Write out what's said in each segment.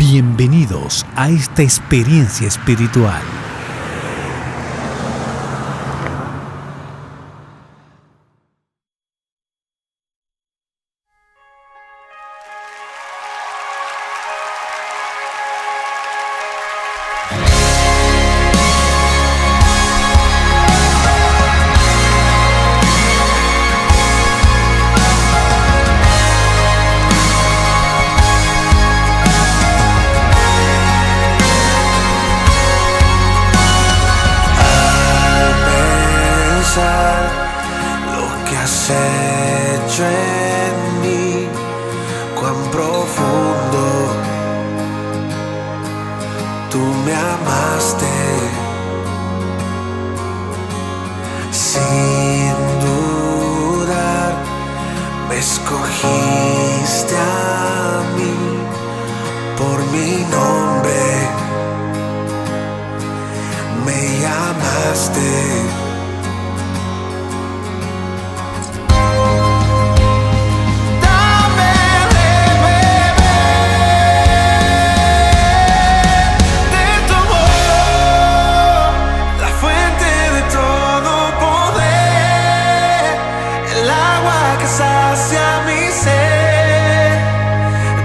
Bienvenidos a esta experiencia espiritual. Hecho en mí, cuán profundo tú me amaste, sin dudar me escogiste a mí por mi nombre, me llamaste. Sacia mi ser,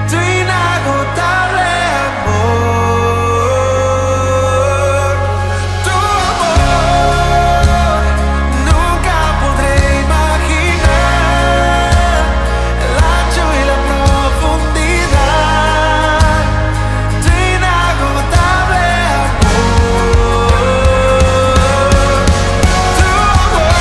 tu inagotable amor, tu amor, nunca podré imaginar el ancho y la profundidad, tu inagotable amor, tu amor.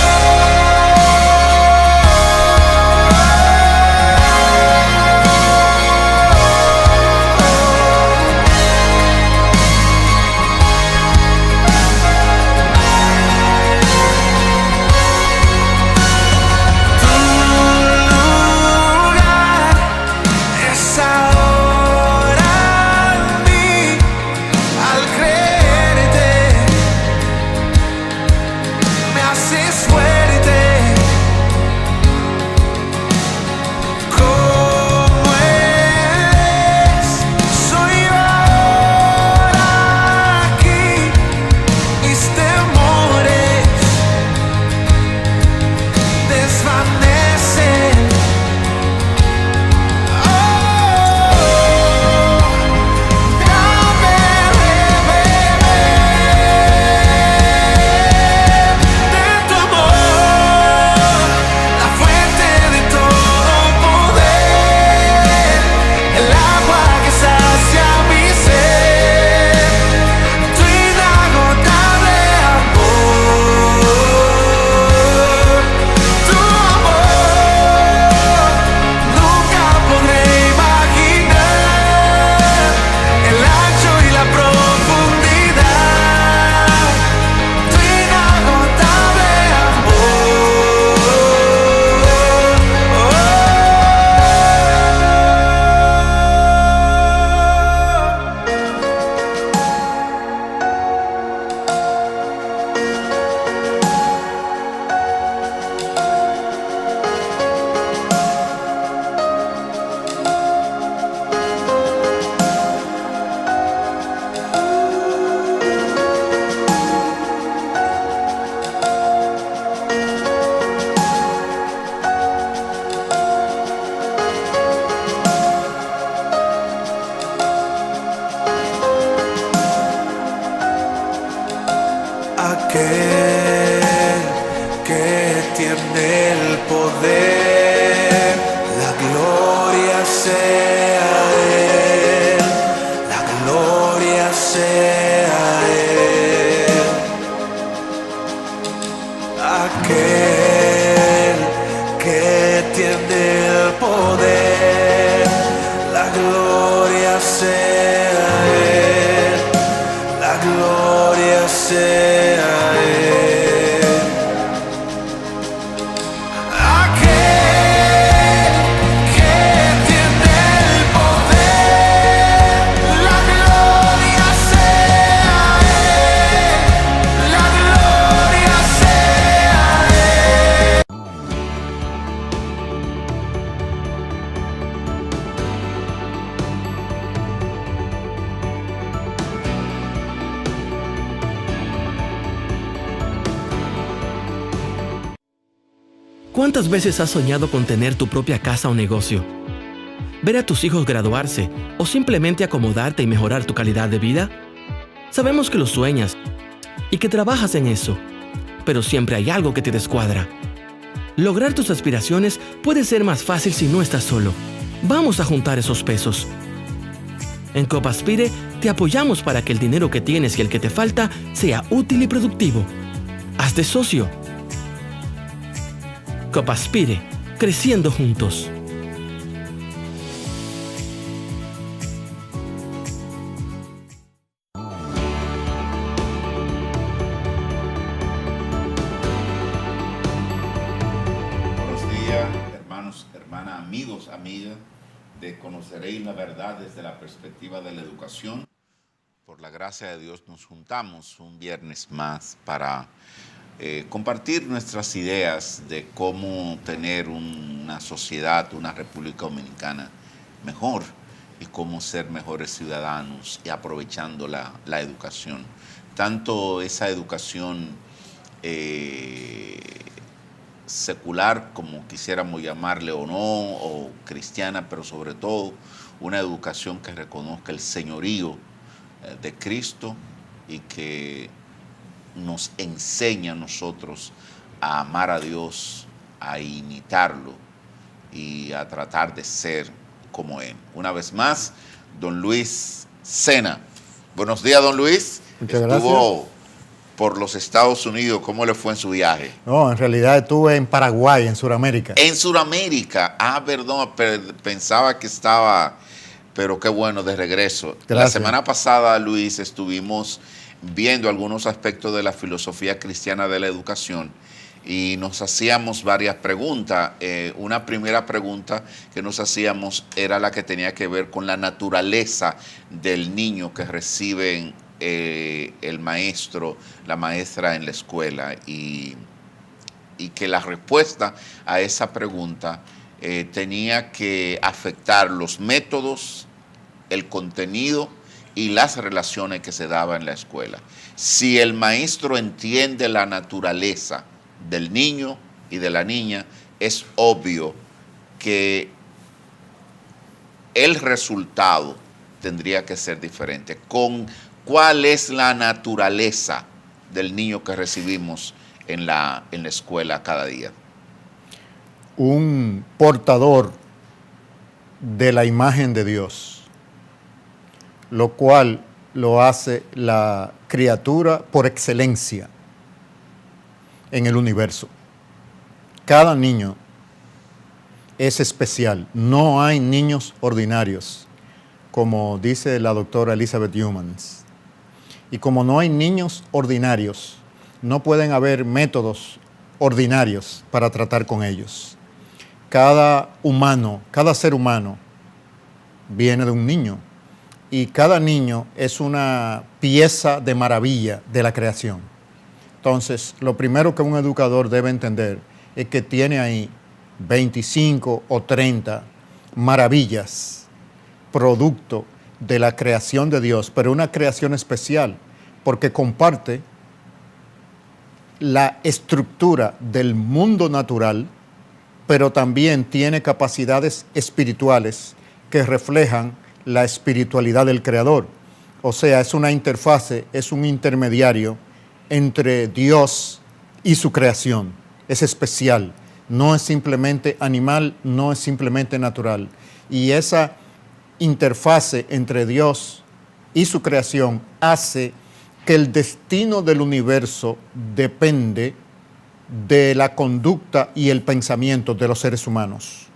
Aquel que tiene el poder, la gloria sea Él, la gloria sea Él. Aquel que tiene el poder, la gloria sea Él, la gloria sea ¿Cuántas veces has soñado con tener tu propia casa o negocio? ¿Ver a tus hijos graduarse o simplemente acomodarte y mejorar tu calidad de vida? Sabemos que lo sueñas y que trabajas en eso, pero siempre hay algo que te descuadra. Lograr tus aspiraciones puede ser más fácil si no estás solo. Vamos a juntar esos pesos. En Copaspire te apoyamos para que el dinero que tienes y el que te falta sea útil y productivo. Hazte socio. Copaspire, creciendo juntos. Buenos días, hermanos, hermanas, amigos, amigas, de Conoceréis la Verdad desde la perspectiva de la educación. Por la gracia de Dios nos juntamos un viernes más para compartir nuestras ideas de cómo tener una sociedad, una República Dominicana mejor y cómo ser mejores ciudadanos y aprovechando la educación. Tanto esa educación secular, como quisiéramos llamarle o no, o cristiana, pero sobre todo una educación que reconozca el señorío de Cristo y que nos enseña a nosotros a amar a Dios, a imitarlo y a tratar de ser como Él. Una vez más, don Luis Sena. Buenos días, don Luis. Muchas gracias. Estuvo por los Estados Unidos. ¿Cómo le fue en su viaje? No, en realidad estuve en Paraguay, en Sudamérica. En Sudamérica. Perdón, pensaba que estaba, pero qué bueno, de regreso. Gracias. La semana pasada, Luis, estuvimos viendo algunos aspectos de la filosofía cristiana de la educación y nos hacíamos varias preguntas. Una primera pregunta que nos hacíamos era la que tenía que ver con la naturaleza del niño que reciben el maestro, la maestra en la escuela, y que la respuesta a esa pregunta tenía que afectar los métodos, el contenido y las relaciones que se daban en la escuela. Si el maestro entiende la naturaleza del niño y de la niña, es obvio que el resultado tendría que ser diferente. ¿Cuál es la naturaleza del niño que recibimos en la escuela cada día? Un portador de la imagen de Dios, lo cual lo hace la criatura por excelencia en el universo. Cada niño es especial. No hay niños ordinarios, como dice la doctora Elizabeth Humans. Y como no hay niños ordinarios, no pueden haber métodos ordinarios para tratar con ellos. Cada ser humano viene de un niño. Y cada niño es una pieza de maravilla de la creación. Entonces, lo primero que un educador debe entender es que tiene ahí 25 o 30 maravillas, producto de la creación de Dios, pero una creación especial, porque comparte la estructura del mundo natural, pero también tiene capacidades espirituales que reflejan la espiritualidad del Creador. O sea, es una interfase, es un intermediario entre Dios y su creación. Es especial, no es simplemente animal, no es simplemente natural. Y esa interfase entre Dios y su creación hace que el destino del universo depende de la conducta y el pensamiento de los seres humanos.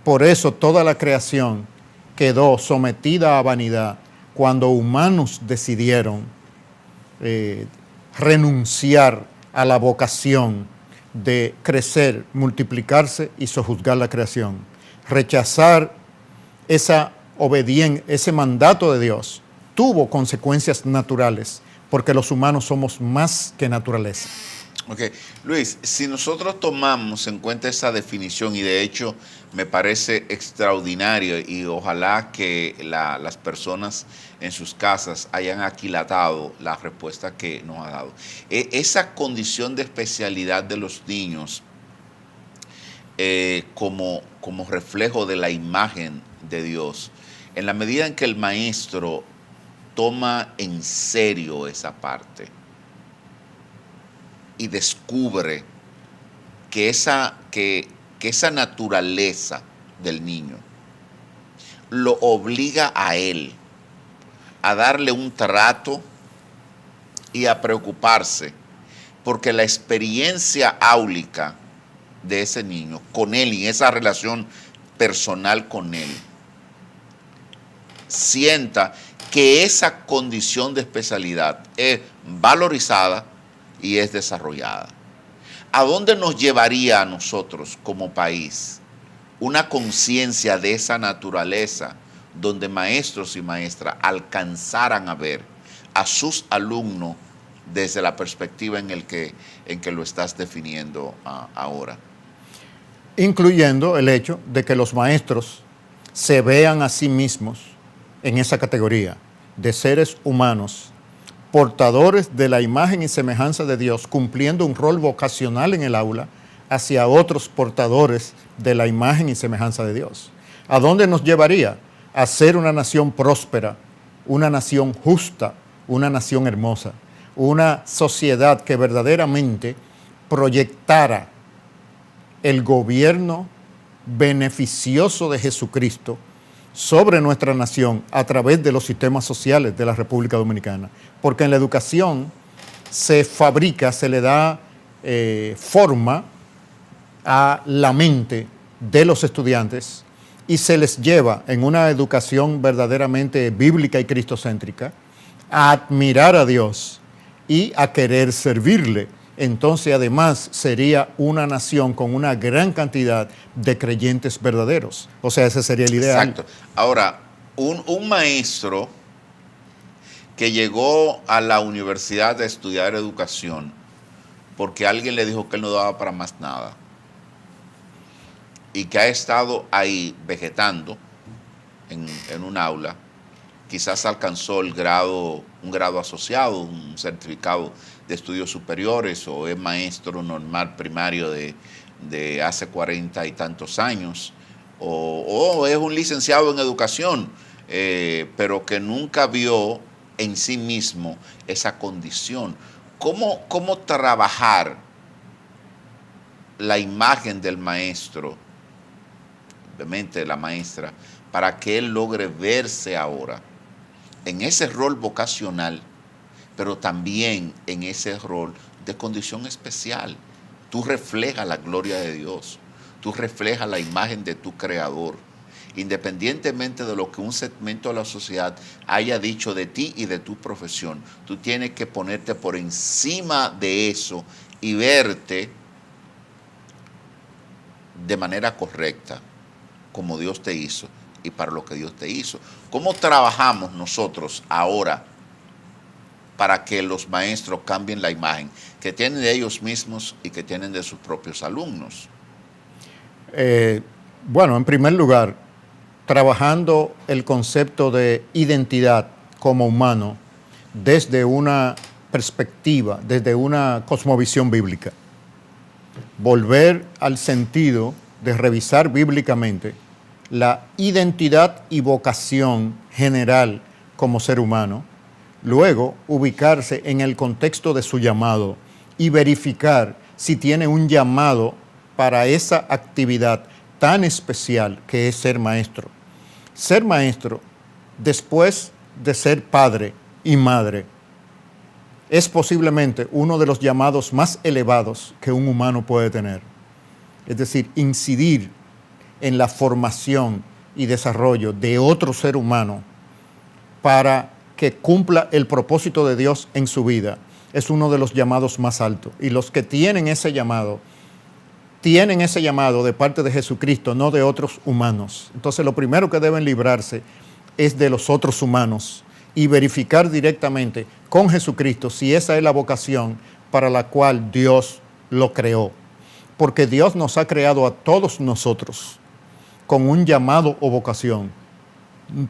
Por eso toda la creación quedó sometida a vanidad cuando humanos decidieron renunciar a la vocación de crecer, multiplicarse y sojuzgar la creación. Rechazar ese mandato de Dios tuvo consecuencias naturales, porque los humanos somos más que naturaleza. Ok, Luis, si nosotros tomamos en cuenta esa definición, y de hecho me parece extraordinario, y ojalá que las personas en sus casas hayan aquilatado la respuesta que nos ha dado. Esa condición de especialidad de los niños como reflejo de la imagen de Dios, en la medida en que el maestro toma en serio esa parte y descubre que esa naturaleza del niño lo obliga a él a darle un trato y a preocuparse, porque la experiencia áulica de ese niño con él y esa relación personal con él sienta que esa condición de especialidad es valorizada y es desarrollada. ¿A dónde nos llevaría a nosotros como país una conciencia de esa naturaleza donde maestros y maestras alcanzaran a ver a sus alumnos desde la perspectiva en que lo estás definiendo ahora? Incluyendo el hecho de que los maestros se vean a sí mismos en esa categoría de seres humanos, portadores de la imagen y semejanza de Dios, cumpliendo un rol vocacional en el aula hacia otros portadores de la imagen y semejanza de Dios. ¿A dónde nos llevaría? A ser una nación próspera, una nación justa, una nación hermosa, una sociedad que verdaderamente proyectara el gobierno beneficioso de Jesucristo sobre nuestra nación a través de los sistemas sociales de la República Dominicana. Porque en la educación se fabrica, se le da forma a la mente de los estudiantes y se les lleva en una educación verdaderamente bíblica y cristocéntrica a admirar a Dios y a querer servirle. Entonces, además, sería una nación con una gran cantidad de creyentes verdaderos. O sea, ese sería el ideal. Exacto. Ahora, un maestro que llegó a la universidad a estudiar educación porque alguien le dijo que él no daba para más nada y que ha estado ahí vegetando en un aula, quizás alcanzó un grado asociado, un certificado de estudios superiores, o es maestro normal primario de hace 40 y tantos años, o es un licenciado en educación, pero que nunca vio en sí mismo esa condición. ¿Cómo trabajar la imagen del maestro, obviamente de la maestra, para que él logre verse ahora en ese rol vocacional, pero también en ese rol de condición especial? Tú reflejas la gloria de Dios, tú reflejas la imagen de tu Creador, independientemente de lo que un segmento de la sociedad haya dicho de ti y de tu profesión. Tú tienes que ponerte por encima de eso y verte de manera correcta, como Dios te hizo y para lo que Dios te hizo. ¿Cómo trabajamos nosotros ahora para que los maestros cambien la imagen que tienen de ellos mismos y que tienen de sus propios alumnos? Bueno, en primer lugar, trabajando el concepto de identidad como humano desde una perspectiva, desde una cosmovisión bíblica. Volver al sentido de revisar bíblicamente la identidad y vocación general como ser humano, luego ubicarse en el contexto de su llamado y verificar si tiene un llamado para esa actividad tan especial que es ser maestro. Ser maestro, después de ser padre y madre, es posiblemente uno de los llamados más elevados que un humano puede tener. Es decir, incidir en la formación y desarrollo de otro ser humano para que cumpla el propósito de Dios en su vida es uno de los llamados más altos. Y los que tienen ese llamado de parte de Jesucristo, no de otros humanos. Entonces, lo primero que deben librarse es de los otros humanos y verificar directamente con Jesucristo si esa es la vocación para la cual Dios lo creó. Porque Dios nos ha creado a todos nosotros con un llamado o vocación.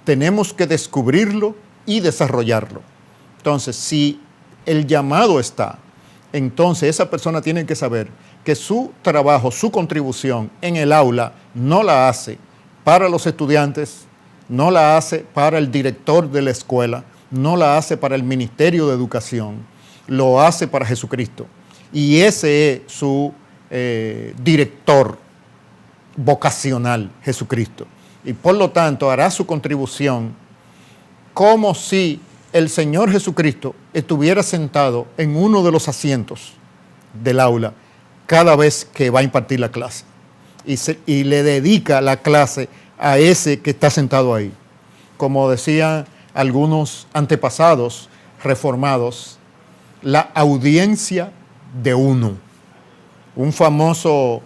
Tenemos que descubrirlo y desarrollarlo. Entonces, si el llamado está, entonces esa persona tiene que saber que su trabajo, su contribución en el aula no la hace para los estudiantes, no la hace para el director de la escuela, no la hace para el Ministerio de Educación, lo hace para Jesucristo. Y ese es su director vocacional, Jesucristo. Y por lo tanto hará su contribución como si el Señor Jesucristo estuviera sentado en uno de los asientos del aula cada vez que va a impartir la clase. Y le dedica la clase a ese que está sentado ahí. Como decían algunos antepasados reformados, la audiencia de uno. Un famoso,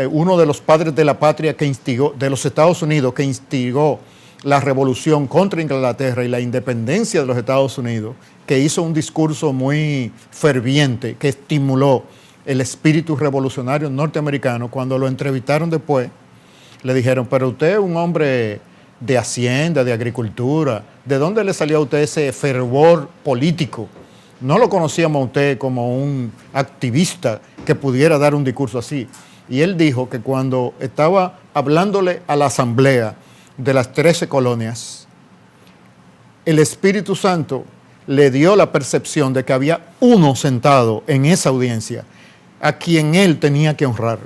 uno de los padres de la patria que instigó, de los Estados Unidos, que instigó la revolución contra Inglaterra y la independencia de los Estados Unidos, que hizo un discurso muy ferviente, que estimuló el espíritu revolucionario norteamericano. Cuando lo entrevistaron después, le dijeron, pero usted es un hombre de hacienda, de agricultura, ¿de dónde le salió a usted ese fervor político? No lo conocíamos a usted como un activista que pudiera dar un discurso así. Y él dijo que cuando estaba hablándole a la asamblea de las 13 colonias, el Espíritu Santo le dio la percepción de que había uno sentado en esa audiencia a quien él tenía que honrar.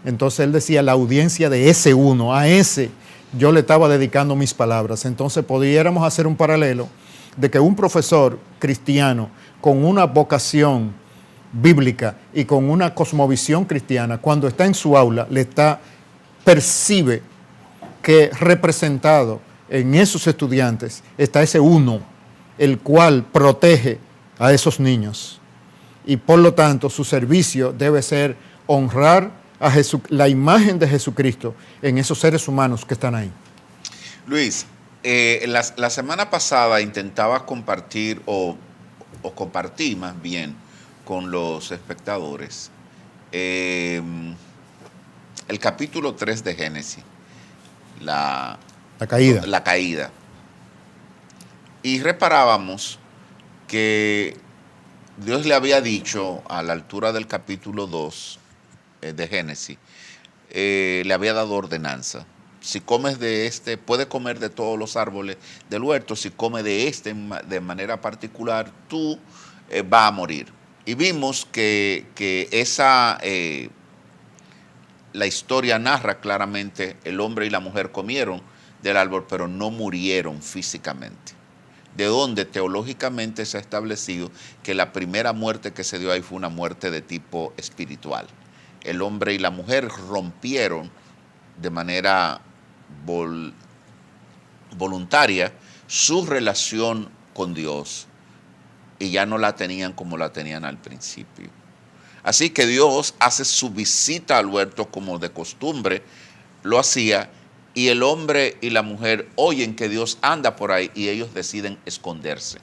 Entonces él decía, la audiencia de ese uno, a ese yo le estaba dedicando mis palabras. Entonces pudiéramos hacer un paralelo de que un profesor cristiano con una vocación bíblica y con una cosmovisión cristiana, cuando está en su aula, percibe que representado en esos estudiantes está ese uno, el cual protege a esos niños. Y por lo tanto, su servicio debe ser honrar a la imagen de Jesucristo en esos seres humanos que están ahí. Luis, la semana pasada intentaba compartir, o compartí más bien, con los espectadores, el capítulo 3 de Génesis, la caída. Y reparábamos que Dios le había dicho a la altura del capítulo 2 de Génesis, le había dado ordenanza. Si comes de este, puedes comer de todos los árboles del huerto. Si comes de este de manera particular, tú vas a morir. Y vimos que la historia narra claramente, el hombre y la mujer comieron del árbol, pero no murieron físicamente. De donde teológicamente se ha establecido que la primera muerte que se dio ahí fue una muerte de tipo espiritual. El hombre y la mujer rompieron de manera voluntaria su relación con Dios y ya no la tenían como la tenían al principio. Así que Dios hace su visita al huerto como de costumbre lo hacía, y el hombre y la mujer oyen que Dios anda por ahí y ellos deciden esconderse.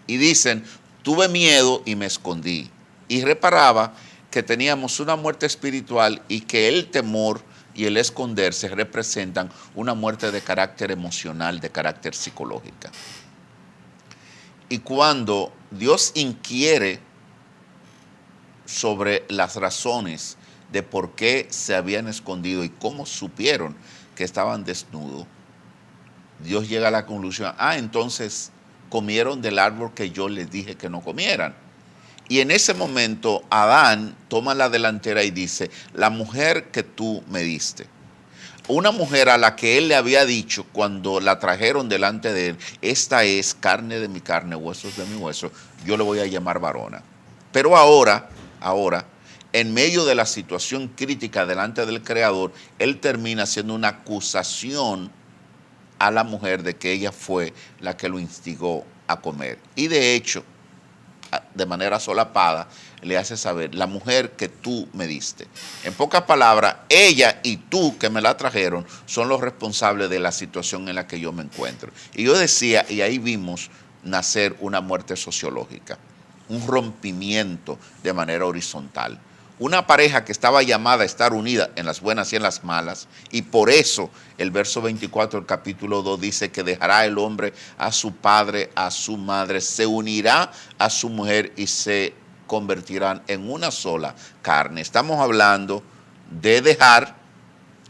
Y dicen, tuve miedo y me escondí. Y reparaba que teníamos una muerte espiritual y que el temor y el esconderse representan una muerte de carácter emocional, de carácter psicológica. Y cuando Dios inquiere sobre las razones de por qué se habían escondido y cómo supieron que estaban desnudos, Dios llega a la conclusión, entonces comieron del árbol que yo les dije que no comieran. Y en ese momento Adán toma la delantera y dice, la mujer que tú me diste. Una mujer a la que él le había dicho cuando la trajeron delante de él, esta es carne de mi carne, huesos de mi hueso, yo le voy a llamar varona. Pero ahora, en medio de la situación crítica delante del Creador, él termina haciendo una acusación a la mujer de que ella fue la que lo instigó a comer. Y de hecho, de manera solapada, le hace saber, la mujer que tú me diste. En pocas palabras, ella y tú que me la trajeron son los responsables de la situación en la que yo me encuentro. Y yo decía, y ahí vimos nacer una muerte sociológica, un rompimiento de manera horizontal. Una pareja que estaba llamada a estar unida en las buenas y en las malas, y por eso el verso 24 del capítulo 2 dice que dejará el hombre a su padre, a su madre, se unirá a su mujer y se convertirán en una sola carne. Estamos hablando de dejar,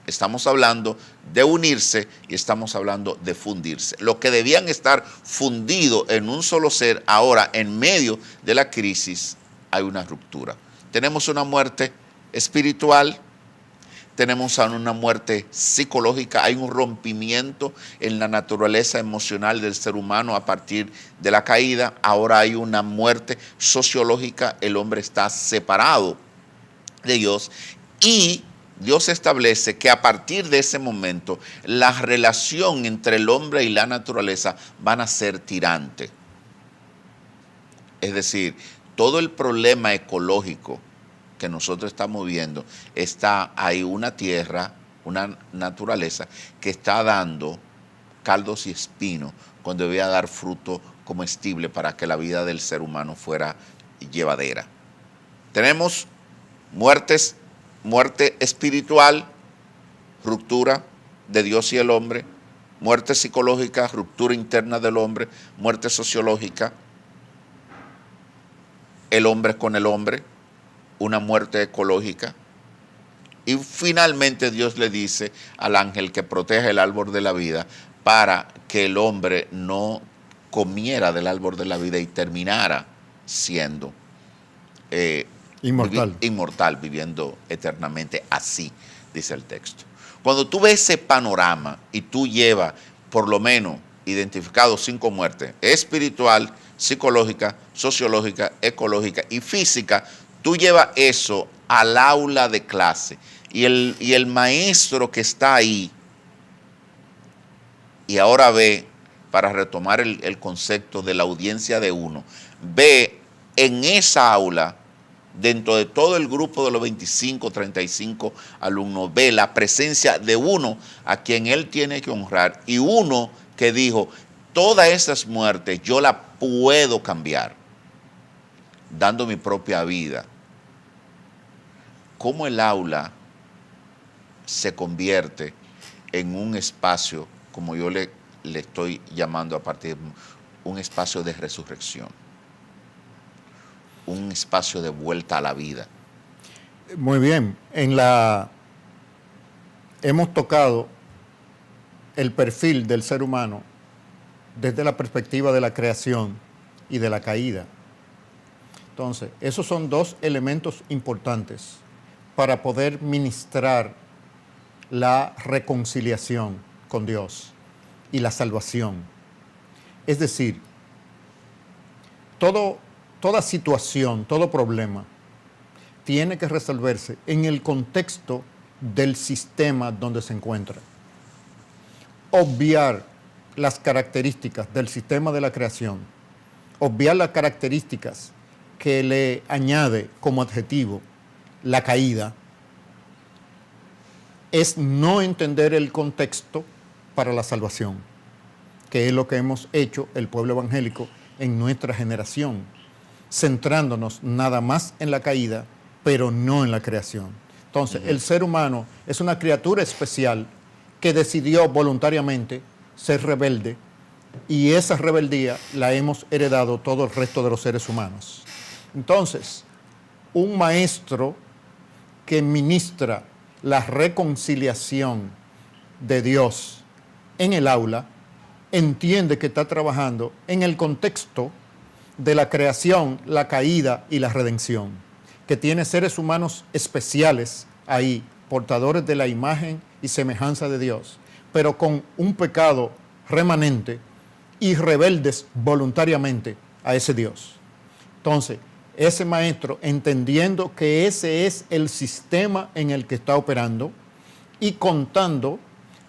estamos hablando de unirse y estamos hablando de fundirse. Lo que debían estar fundidos en un solo ser, ahora en medio de la crisis hay una ruptura. Tenemos una muerte espiritual, tenemos una muerte psicológica, hay un rompimiento en la naturaleza emocional del ser humano a partir de la caída. Ahora hay una muerte sociológica, el hombre está separado de Dios y Dios establece que a partir de ese momento la relación entre el hombre y la naturaleza van a ser tirante. Es decir, todo el problema ecológico que nosotros estamos viendo, hay una tierra, una naturaleza que está dando caldos y espinos cuando debía dar fruto comestible para que la vida del ser humano fuera llevadera. Tenemos muerte espiritual, ruptura de Dios y el hombre, muerte psicológica, ruptura interna del hombre, muerte sociológica, el hombre con el hombre, una muerte ecológica. Y finalmente Dios le dice al ángel que proteja el árbol de la vida para que el hombre no comiera del árbol de la vida y terminara siendo inmortal, viviendo eternamente. Así dice el texto. Cuando tú ves ese panorama y tú llevas por lo menos identificado 5 muertes: espiritual, psicológica, sociológica, ecológica y física, tú llevas eso al aula de clase y el maestro que está ahí, y ahora ve, para retomar el concepto de la audiencia de uno, ve en esa aula, dentro de todo el grupo de los 25, 35 alumnos, ve la presencia de uno a quien él tiene que honrar, y uno que dijo: todas esas muertes yo las puedo cambiar dando mi propia vida. ¿Cómo el aula se convierte en un espacio, como yo le estoy llamando a partir de un espacio de resurrección, un espacio de vuelta a la vida? Muy bien, hemos tocado el perfil del ser humano desde la perspectiva de la creación y de la caída. Entonces, esos son 2 elementos importantes para poder ministrar la reconciliación con Dios y la salvación. Es decir, toda situación, todo problema tiene que resolverse en el contexto del sistema donde se encuentra. Obviar las características del sistema de la creación, obviar las características que le añade como adjetivo la caída, es no entender el contexto para la salvación, que es lo que hemos hecho el pueblo evangélico en nuestra generación, centrándonos nada más en la caída, pero no en la creación. Entonces, el ser humano es una criatura especial que decidió voluntariamente ser rebelde, y esa rebeldía la hemos heredado todo el resto de los seres humanos. Entonces, un maestro que ministra la reconciliación de Dios en el aula entiende que está trabajando en el contexto de la creación, la caída y la redención, que tiene seres humanos especiales ahí, portadores de la imagen y semejanza de Dios, pero con un pecado remanente y rebeldes voluntariamente a ese Dios. Entonces, ese maestro, entendiendo que ese es el sistema en el que está operando y contando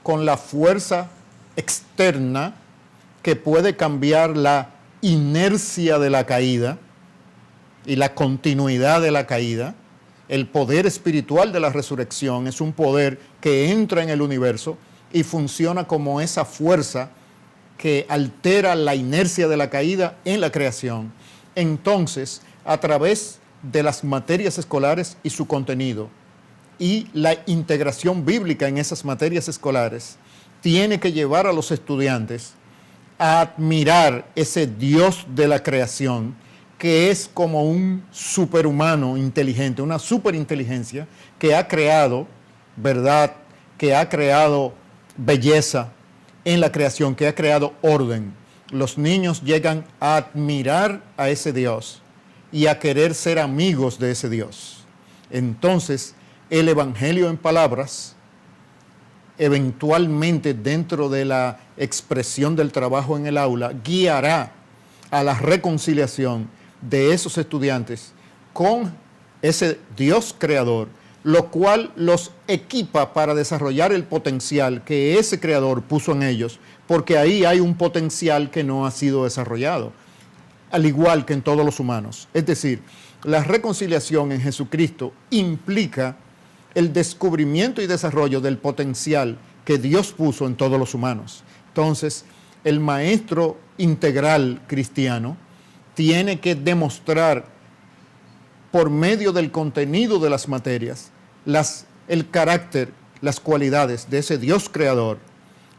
con la fuerza externa que puede cambiar la inercia de la caída y la continuidad de la caída, el poder espiritual de la resurrección es un poder que entra en el universo y funciona como esa fuerza que altera la inercia de la caída en la creación. Entonces, a través de las materias escolares y su contenido y la integración bíblica en esas materias escolares, tiene que llevar a los estudiantes a admirar ese Dios de la creación que es como un superhumano inteligente, una superinteligencia que ha creado verdad, que ha creado belleza en la creación, que ha creado orden. Los niños llegan a admirar a ese Dios y a querer ser amigos de ese Dios. Entonces, el Evangelio en palabras, eventualmente dentro de la expresión del trabajo en el aula, guiará a la reconciliación de esos estudiantes con ese Dios creador, lo cual los equipa para desarrollar el potencial que ese creador puso en ellos, porque ahí hay un potencial que no ha sido desarrollado, al igual que en todos los humanos. Es decir, la reconciliación en Jesucristo implica el descubrimiento y desarrollo del potencial que Dios puso en todos los humanos. Entonces, el maestro integral cristiano tiene que demostrar por medio del contenido de las materias el carácter, las cualidades de ese Dios creador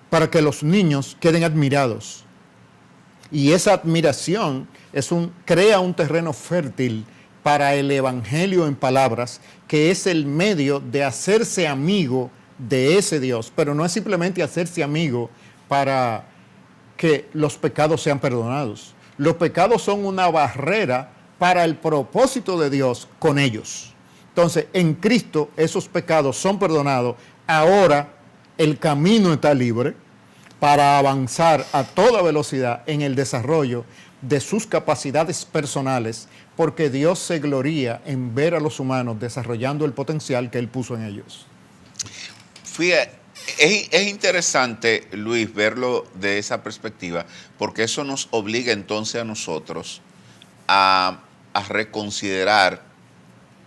para que los niños queden admirados. Y esa admiración crea un terreno fértil para el Evangelio en palabras, que es el medio de hacerse amigo de ese Dios. Pero no es simplemente hacerse amigo para que los pecados sean perdonados. Los pecados son una barrera para el propósito de Dios con ellos. Entonces, en Cristo esos pecados son perdonados. Ahora el camino está libre para avanzar a toda velocidad en el desarrollo de sus capacidades personales, porque Dios se gloría en ver a los humanos desarrollando el potencial que Él puso en ellos. Fíjate, es interesante, Luis, verlo de esa perspectiva, porque eso nos obliga entonces a nosotros a reconsiderar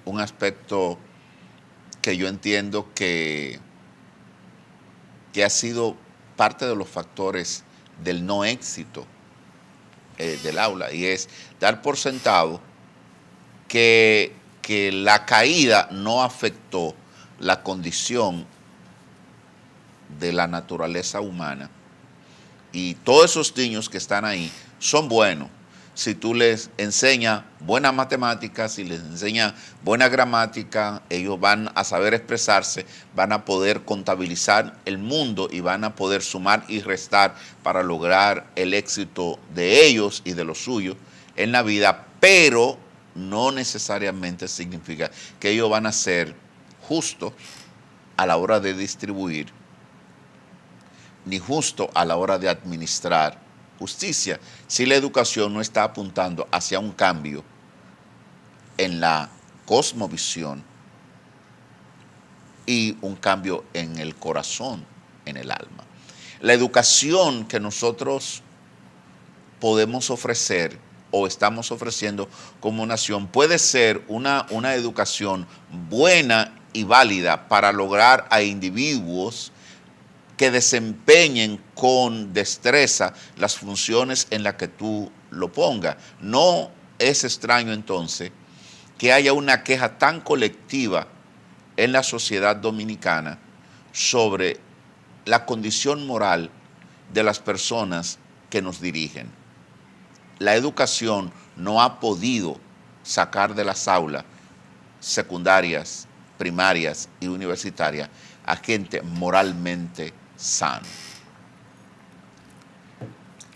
un aspecto que yo entiendo que ha sido parte de los factores del no éxito del aula, y es dar por sentado que la caída no afectó la condición de la naturaleza humana, y todos esos niños que están ahí son buenos. Si tú les enseñas buenas matemáticas, si les enseñas buena gramática, ellos van a saber expresarse, van a poder contabilizar el mundo y van a poder sumar y restar para lograr el éxito de ellos y de los suyos en la vida, pero no necesariamente significa que ellos van a ser justos a la hora de distribuir, ni justos a la hora de administrar justicia, si la educación no está apuntando hacia un cambio en la cosmovisión y un cambio en el corazón, en el alma. La educación que nosotros podemos ofrecer o estamos ofreciendo como nación puede ser una educación buena y válida para lograr a individuos que desempeñen con destreza las funciones en las que tú lo pongas. No es extraño entonces que haya una queja tan colectiva en la sociedad dominicana sobre la condición moral de las personas que nos dirigen. La educación no ha podido sacar de las aulas secundarias, primarias y universitarias a gente moralmente sano.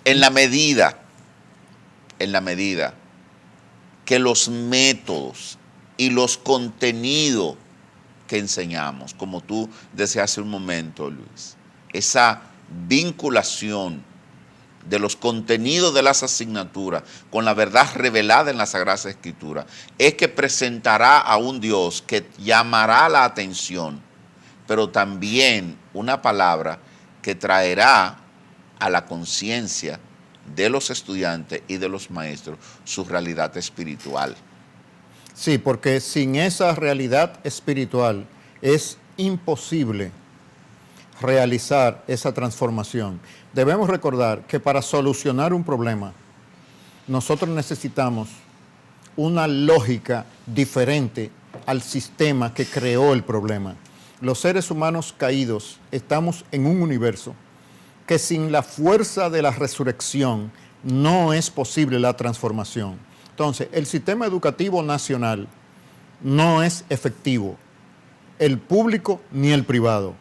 En la medida que los métodos y los contenidos que enseñamos, como tú decías hace un momento, Luis, esa vinculación de los contenidos de las asignaturas con la verdad revelada en las Sagradas Escrituras, es que presentará a un Dios que llamará la atención, pero también una palabra que traerá a la conciencia de los estudiantes y de los maestros su realidad espiritual. Sí, porque sin esa realidad espiritual es imposible realizar esa transformación. Debemos recordar que para solucionar un problema, nosotros necesitamos una lógica diferente al sistema que creó el problema. Los seres humanos caídos estamos en un universo que sin la fuerza de la resurrección no es posible la transformación. Entonces, el sistema educativo nacional no es efectivo, el público ni el privado.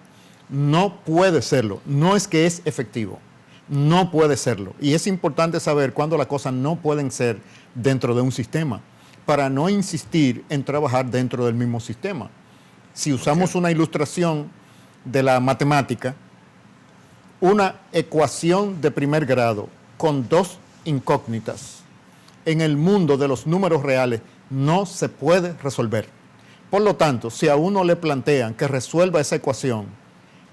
No puede serlo, no es que es efectivo, no puede serlo. Y es importante saber cuándo las cosas no pueden ser dentro de un sistema, para no insistir en trabajar dentro del mismo sistema. Si usamos una ilustración de la matemática, una ecuación de primer grado con dos incógnitas en el mundo de los números reales no se puede resolver. Por lo tanto, si a uno le plantean que resuelva esa ecuación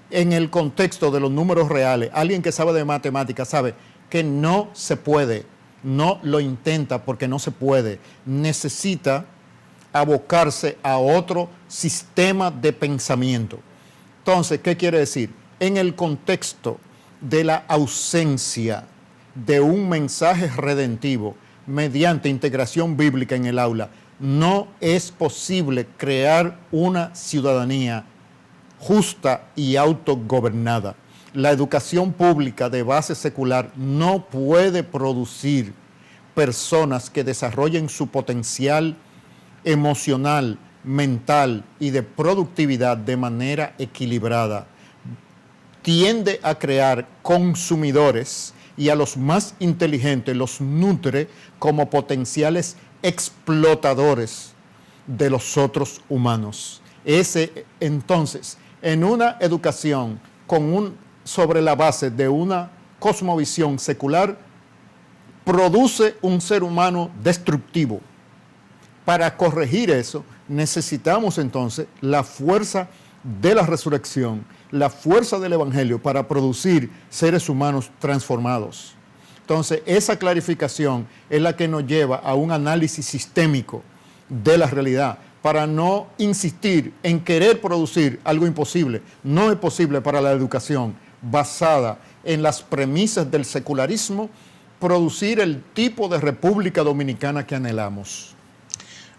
en el contexto de los números reales, alguien que sabe de matemáticas sabe que no se puede, no lo intenta porque no se puede, necesita abocarse a otro sistema de pensamiento. Entonces, ¿qué quiere decir? En el contexto de la ausencia de un mensaje redentivo mediante integración bíblica en el aula, no es posible crear una ciudadanía justa y autogobernada. La educación pública de base secular no puede producir personas que desarrollen su potencial emocional, mental y de productividad de manera equilibrada. Tiende a crear consumidores y a los más inteligentes los nutre como potenciales explotadores de los otros humanos. Entonces, en una educación sobre la base de una cosmovisión secular, produce un ser humano destructivo. Para corregir eso, necesitamos entonces la fuerza de la resurrección, la fuerza del Evangelio para producir seres humanos transformados. Entonces, esa clarificación es la que nos lleva a un análisis sistémico de la realidad, para no insistir en querer producir algo imposible. No es posible para la educación basada en las premisas del secularismo producir el tipo de República Dominicana que anhelamos.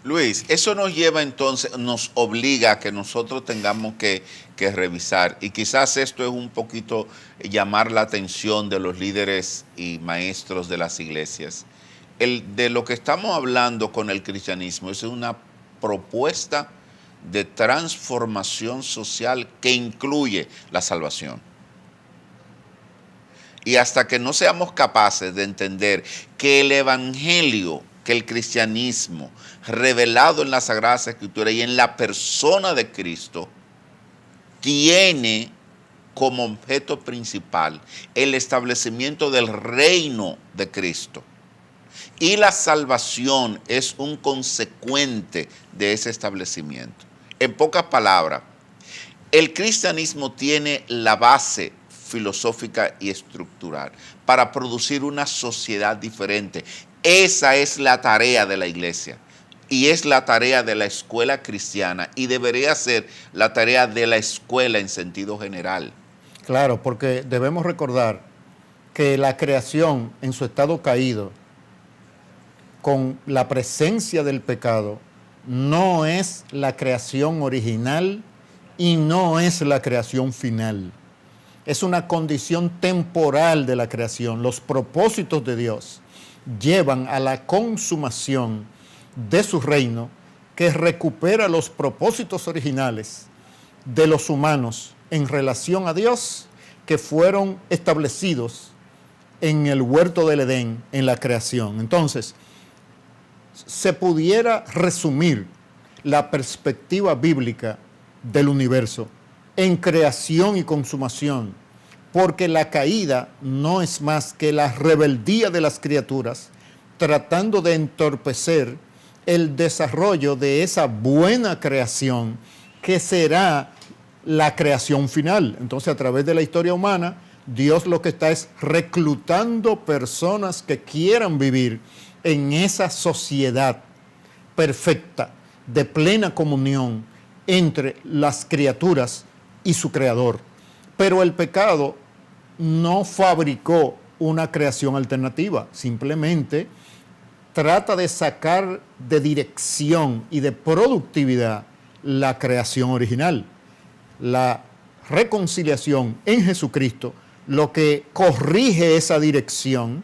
Luis, eso nos lleva entonces, nos obliga a que nosotros tengamos que revisar, y quizás esto es un poquito llamar la atención de los líderes y maestros de las iglesias. De lo que estamos hablando con el cristianismo es una propuesta de transformación social que incluye la salvación. Y hasta que no seamos capaces de entender que el evangelio, que el cristianismo, revelado en las Sagradas Escrituras y en la persona de Cristo, tiene como objeto principal el establecimiento del reino de Cristo. Y la salvación es un consecuente de ese establecimiento. En pocas palabras, el cristianismo tiene la base filosófica y estructural para producir una sociedad diferente. Esa es la tarea de la iglesia y es la tarea de la escuela cristiana y debería ser la tarea de la escuela en sentido general. Claro, porque debemos recordar que la creación en su estado caído, con la presencia del pecado, no es la creación original y no es la creación final. Es una condición temporal de la creación. Los propósitos de Dios llevan a la consumación de su reino, que recupera los propósitos originales de los humanos en relación a Dios, que fueron establecidos en el huerto del Edén, en la creación. Entonces, se pudiera resumir la perspectiva bíblica del universo en creación y consumación, porque la caída no es más que la rebeldía de las criaturas tratando de entorpecer el desarrollo de esa buena creación que será la creación final. Entonces, a través de la historia humana, Dios lo que está es reclutando personas que quieran vivir en esa sociedad perfecta, de plena comunión entre las criaturas y su creador. Pero el pecado no fabricó una creación alternativa, simplemente trata de sacar de dirección y de productividad la creación original. La reconciliación en Jesucristo lo que corrige esa dirección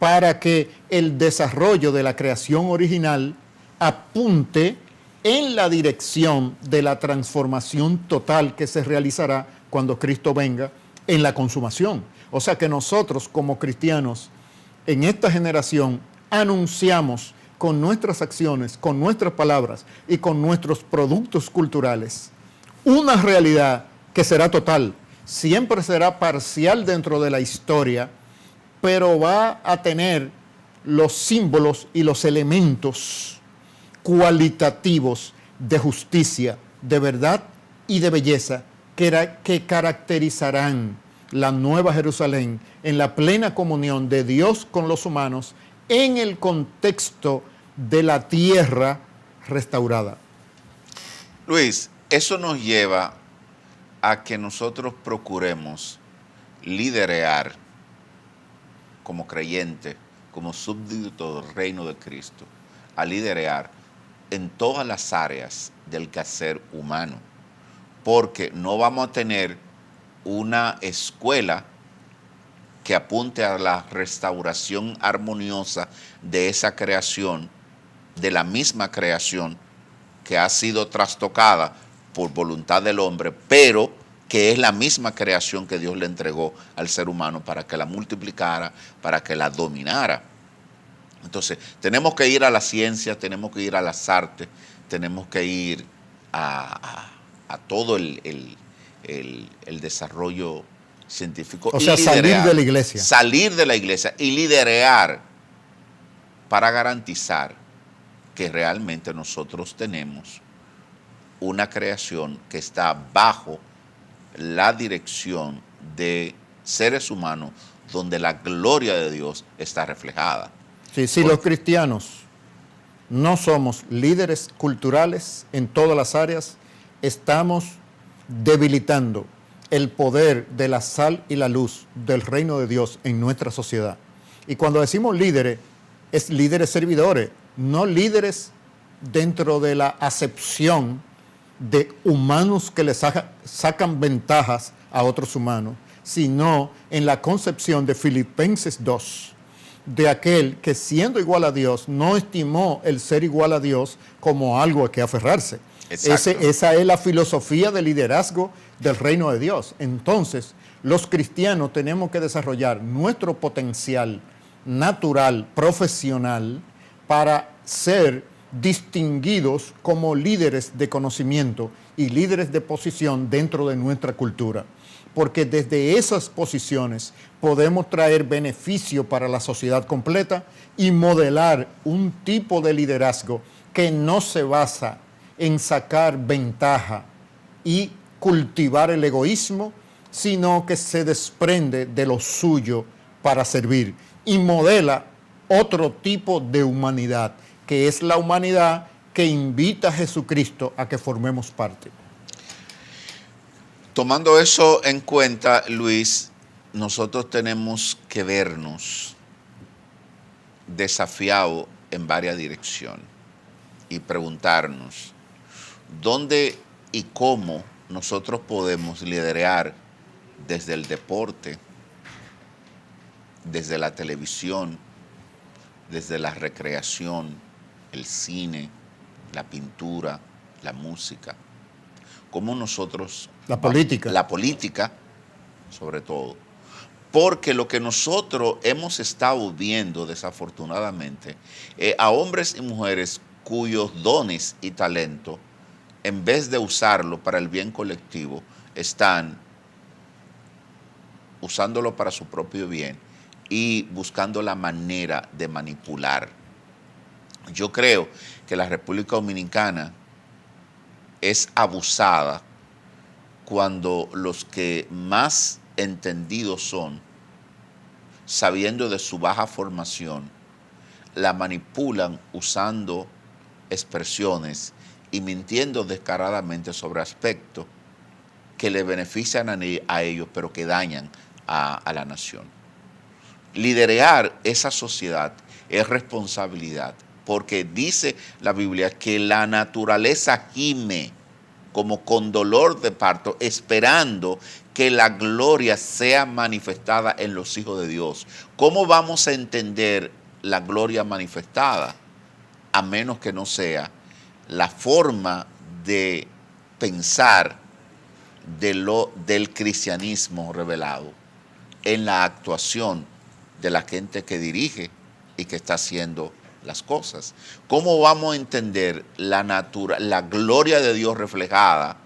para que el desarrollo de la creación original apunte en la dirección de la transformación total que se realizará cuando Cristo venga en la consumación. O sea que nosotros como cristianos en esta generación anunciamos con nuestras acciones, con nuestras palabras y con nuestros productos culturales una realidad que será total. Siempre será parcial dentro de la historia, pero va a tener los símbolos y los elementos cualitativos de justicia, de verdad y de belleza que caracterizarán la Nueva Jerusalén en la plena comunión de Dios con los humanos en el contexto de la tierra restaurada. Luis, eso nos lleva a que nosotros procuremos liderear como creyente, como súbdito del reino de Cristo, a liderear en todas las áreas del quehacer humano, porque no vamos a tener una escuela que apunte a la restauración armoniosa de esa creación, de la misma creación que ha sido trastocada por voluntad del hombre, pero que es la misma creación que Dios le entregó al ser humano para que la multiplicara, para que la dominara. Entonces, tenemos que ir a la ciencia, tenemos que ir a las artes, tenemos que ir a todo el desarrollo científico. O sea, salir de la iglesia. Salir de la iglesia y liderear para garantizar que realmente nosotros tenemos una creación que está bajo la dirección de seres humanos donde la gloria de Dios está reflejada. Sí, si los cristianos no somos líderes culturales en todas las áreas, estamos debilitando el poder de la sal y la luz del reino de Dios en nuestra sociedad. Y cuando decimos líderes, es líderes servidores, no líderes dentro de la acepción de humanos que le sacan ventajas a otros humanos, sino en la concepción de Filipenses 2, de aquel que siendo igual a Dios, no estimó el ser igual a Dios como algo a que aferrarse. Esa es la filosofía de liderazgo del reino de Dios. Entonces, los cristianos tenemos que desarrollar nuestro potencial natural, profesional, para ser distinguidos como líderes de conocimiento y líderes de posición dentro de nuestra cultura. Porque desde esas posiciones podemos traer beneficio para la sociedad completa y modelar un tipo de liderazgo que no se basa en sacar ventaja y cultivar el egoísmo, sino que se desprende de lo suyo para servir y modela otro tipo de humanidad, que es la humanidad que invita a Jesucristo a que formemos parte. Tomando eso en cuenta, Luis, nosotros tenemos que vernos desafiados en varias direcciones y preguntarnos dónde y cómo nosotros podemos liderar desde el deporte, desde la televisión, desde la recreación, el cine, la pintura, la música. Cómo nosotros... La política. La política, sobre todo. Porque lo que nosotros hemos estado viendo, desafortunadamente, a hombres y mujeres cuyos dones y talentos, en vez de usarlo para el bien colectivo, están usándolo para su propio bien y buscando la manera de manipular. Yo creo que la República Dominicana es abusada cuando los que más entendidos son, sabiendo de su baja formación, la manipulan usando expresiones y mintiendo descaradamente sobre aspectos que le benefician a ellos, pero que dañan a la nación. Liderear esa sociedad es responsabilidad, porque dice la Biblia que la naturaleza gime como con dolor de parto, esperando que la gloria sea manifestada en los hijos de Dios. ¿Cómo vamos a entender la gloria manifestada? A menos que no sea la forma de pensar del cristianismo revelado en la actuación de la gente que dirige y que está haciendo las cosas. ¿Cómo vamos a entender la gloria de Dios reflejada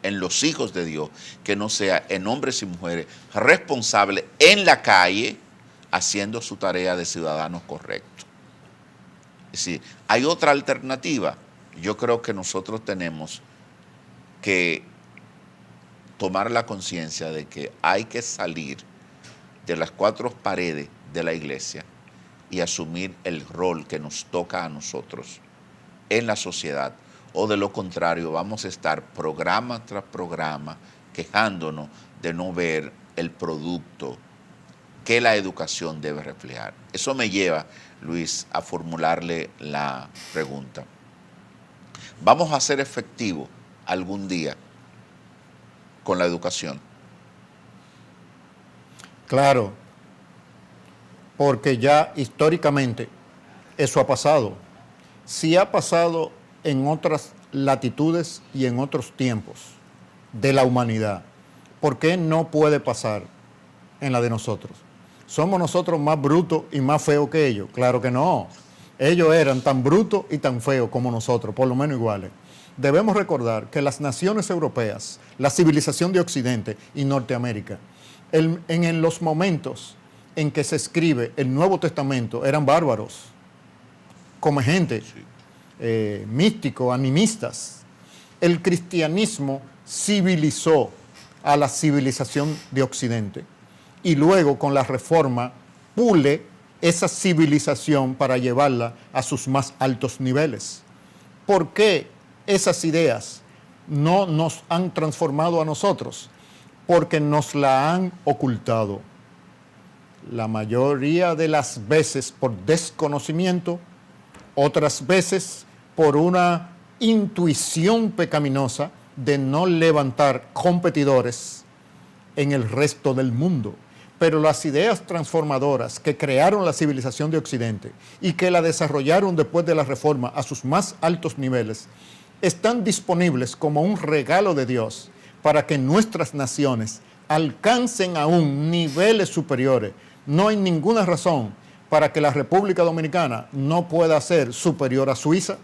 en los hijos de Dios, que no sea en hombres y mujeres responsables en la calle haciendo su tarea de ciudadanos correctos? Es decir, hay otra alternativa. Yo creo que nosotros tenemos que tomar la conciencia de que hay que salir de las cuatro paredes de la iglesia y asumir el rol que nos toca a nosotros en la sociedad, o de lo contrario vamos a estar programa tras programa quejándonos de no ver el producto que la educación debe reflejar. Eso me lleva, Luis, a formularle la pregunta. ¿Vamos a ser efectivos algún día con la educación? Claro, porque ya históricamente eso ha pasado. Si ha pasado en otras latitudes y en otros tiempos de la humanidad, ¿por qué no puede pasar en la de nosotros? ¿Somos nosotros más brutos y más feos que ellos? Claro que no. Ellos eran tan brutos y tan feos como nosotros, por lo menos iguales. Debemos recordar que las naciones europeas, la civilización de Occidente y Norteamérica, en los momentos en que se escribe el Nuevo Testamento, eran bárbaros, come gente, místicos, animistas. El cristianismo civilizó a la civilización de Occidente y luego con la Reforma pule esa civilización para llevarla a sus más altos niveles. ¿Por qué esas ideas no nos han transformado a nosotros? Porque nos la han ocultado. La mayoría de las veces por desconocimiento, otras veces por una intuición pecaminosa de no levantar competidores en el resto del mundo. Pero las ideas transformadoras que crearon la civilización de Occidente y que la desarrollaron después de la Reforma a sus más altos niveles, están disponibles como un regalo de Dios para que nuestras naciones alcancen aún niveles superiores. No hay ninguna razón para que la República Dominicana no pueda ser superior a Suiza.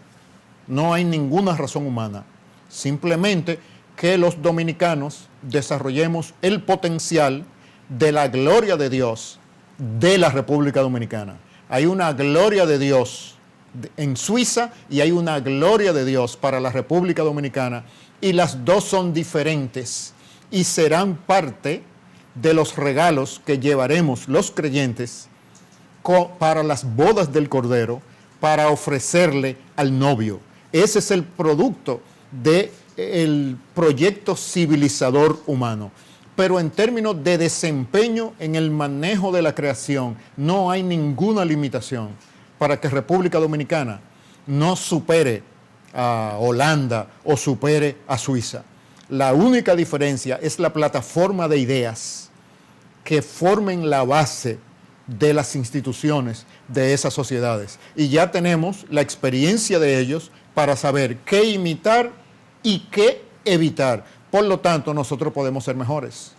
No hay ninguna razón humana. Simplemente que los dominicanos desarrollemos el potencial de la gloria de Dios de la República Dominicana. Hay una gloria de Dios en Suiza y hay una gloria de Dios para la República Dominicana, y las dos son diferentes y serán parte de los regalos que llevaremos los creyentes para las bodas del Cordero, para ofrecerle al novio. Ese es el producto del proyecto civilizador humano. Pero en términos de desempeño en el manejo de la creación, no hay ninguna limitación para que República Dominicana no supere a Holanda o supere a Suiza. La única diferencia es la plataforma de ideas que formen la base de las instituciones de esas sociedades. Y ya tenemos la experiencia de ellos para saber qué imitar y qué evitar. Por lo tanto, nosotros podemos ser mejores.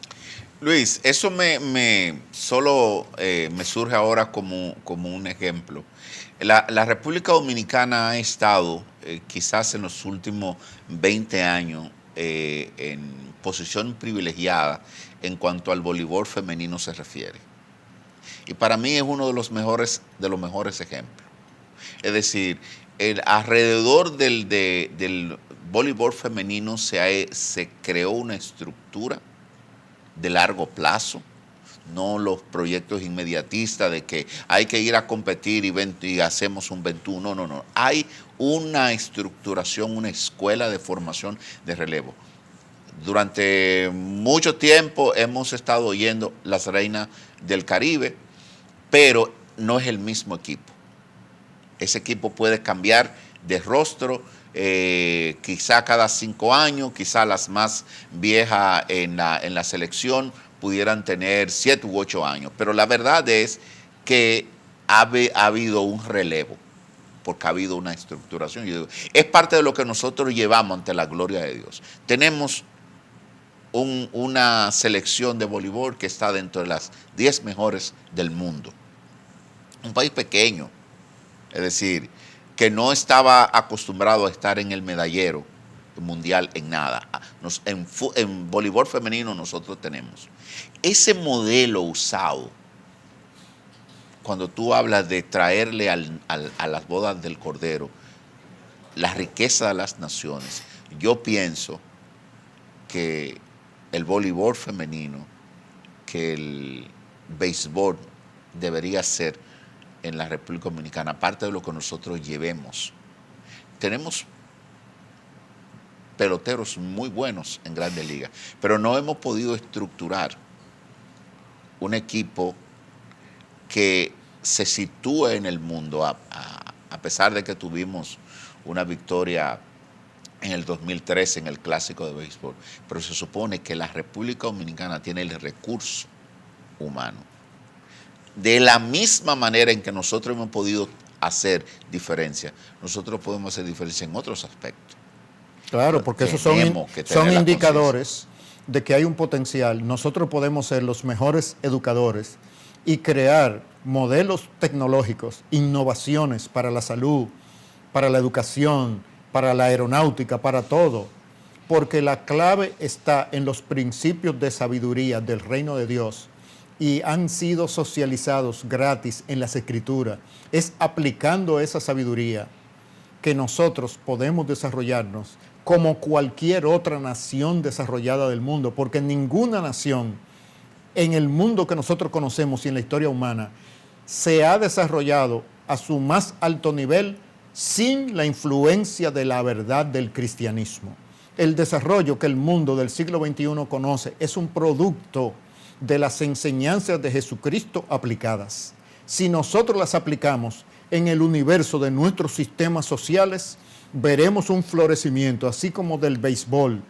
Luis, eso me surge ahora como un ejemplo. La República Dominicana ha estado quizás en los últimos 20 años en posición privilegiada en cuanto al voleibol femenino se refiere. Y para mí es uno de los mejores ejemplos. Es decir, alrededor del voleibol femenino se creó una estructura de largo plazo, no los proyectos inmediatistas de que hay que ir a competir y hacemos un 21. No. Hay una estructuración, una escuela de formación de relevo. Durante mucho tiempo hemos estado oyendo las reinas del Caribe, pero no es el mismo equipo. Ese equipo puede cambiar de rostro, quizá cada 5 años, quizá las más viejas en la selección pudieran tener 7 u 8 años. Pero la verdad es que ha habido un relevo, porque ha habido una estructuración. Yo digo, es parte de lo que nosotros llevamos ante la gloria de Dios. Tenemos una selección de voleibol que está dentro de las 10 mejores del mundo. Un país pequeño, es decir, que no estaba acostumbrado a estar en el medallero mundial en nada. En voleibol femenino nosotros tenemos ese modelo usado. Cuando tú hablas de traerle a las bodas del Cordero la riqueza de las naciones, yo pienso que el voleibol femenino, que el béisbol debería ser en la República Dominicana, aparte de lo que nosotros llevemos. Tenemos peloteros muy buenos en Grandes Ligas, pero no hemos podido estructurar un equipo que se sitúe en el mundo, a pesar de que tuvimos una victoria en el 2013 en el Clásico de Béisbol, pero se supone que la República Dominicana tiene el recurso humano. De la misma manera en que nosotros hemos podido hacer diferencia, nosotros podemos hacer diferencia en otros aspectos. Claro, porque esos son indicadores de que hay un potencial. Nosotros podemos ser los mejores educadores y crear modelos tecnológicos, innovaciones para la salud, para la educación, para la aeronáutica, para todo. Porque la clave está en los principios de sabiduría del reino de Dios y han sido socializados gratis en las Escrituras. Es aplicando esa sabiduría que nosotros podemos desarrollarnos como cualquier otra nación desarrollada del mundo, porque ninguna nación en el mundo que nosotros conocemos y en la historia humana se ha desarrollado a su más alto nivel sin la influencia de la verdad del cristianismo. El desarrollo que el mundo del siglo XXI conoce es un producto de las enseñanzas de Jesucristo aplicadas. Si nosotros las aplicamos en el universo de nuestros sistemas sociales, veremos un florecimiento, así como del béisbol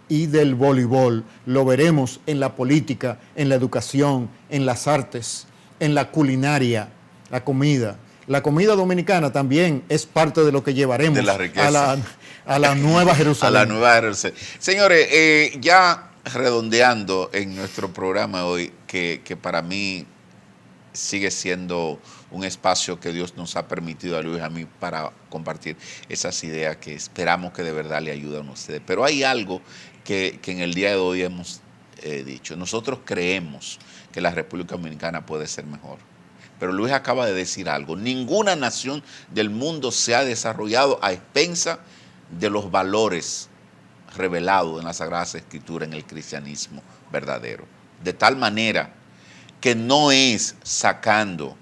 y del voleibol. Lo veremos en la política, en la educación, en las artes, en la culinaria, la comida. La comida dominicana también es parte de lo que llevaremos de la riqueza. a la Nueva Jerusalén. A la Nueva Jerusalén. Señores, ya redondeando en nuestro programa hoy, que para mí sigue siendo un espacio que Dios nos ha permitido a Luis y a mí para compartir esas ideas que esperamos que de verdad le ayuden a ustedes. Pero hay algo que en el día de hoy hemos dicho. Nosotros creemos que la República Dominicana puede ser mejor. Pero Luis acaba de decir algo. Ninguna nación del mundo se ha desarrollado a expensa de los valores revelados en las Sagradas Escrituras, en el cristianismo verdadero. De tal manera que no es sacando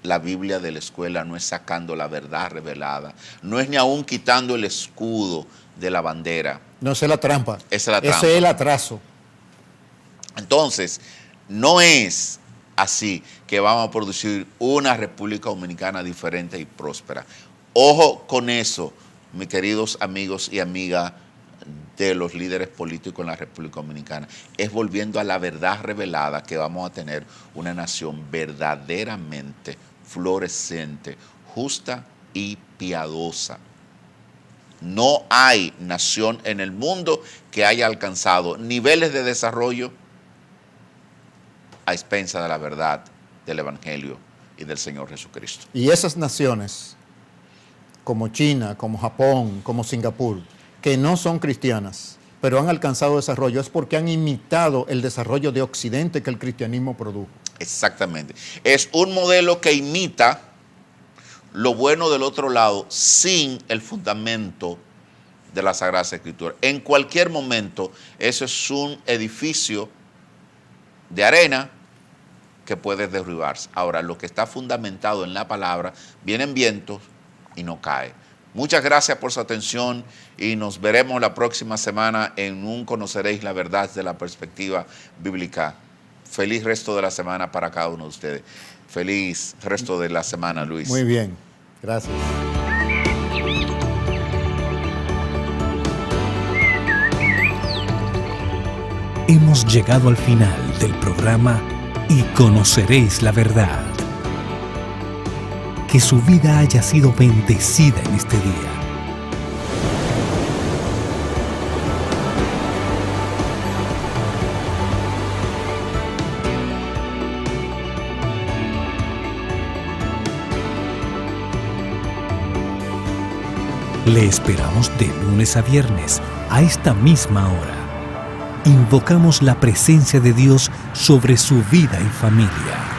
la Biblia de la escuela, no es sacando la verdad revelada, no es ni aún quitando el escudo de la bandera. No, esa es la trampa. Esa es la trampa. Ese es el atraso. Entonces, no es así que vamos a producir una República Dominicana diferente y próspera. Ojo con eso, mis queridos amigos y amigas de los líderes políticos en la República Dominicana. Es volviendo a la verdad revelada que vamos a tener una nación verdaderamente florecente, justa y piadosa. No hay nación en el mundo que haya alcanzado niveles de desarrollo a expensa de la verdad del Evangelio y del Señor Jesucristo. Y esas naciones, como China, como Japón, como Singapur, que no son cristianas, pero han alcanzado desarrollo, es porque han imitado el desarrollo de Occidente que el cristianismo produjo. Exactamente. Es un modelo que imita lo bueno del otro lado sin el fundamento de la Sagrada Escritura. En cualquier momento, eso es un edificio de arena que puede derribarse. Ahora, lo que está fundamentado en la palabra, vienen vientos y no cae. Muchas gracias por su atención y nos veremos la próxima semana en un Conoceréis la Verdad desde la perspectiva bíblica. Feliz resto de la semana para cada uno de ustedes. Feliz resto de la semana, Luis. Muy bien, gracias. Hemos llegado al final del programa y conoceréis la verdad. Que su vida haya sido bendecida en este día. Le esperamos de lunes a viernes a esta misma hora. Invocamos la presencia de Dios sobre su vida y familia.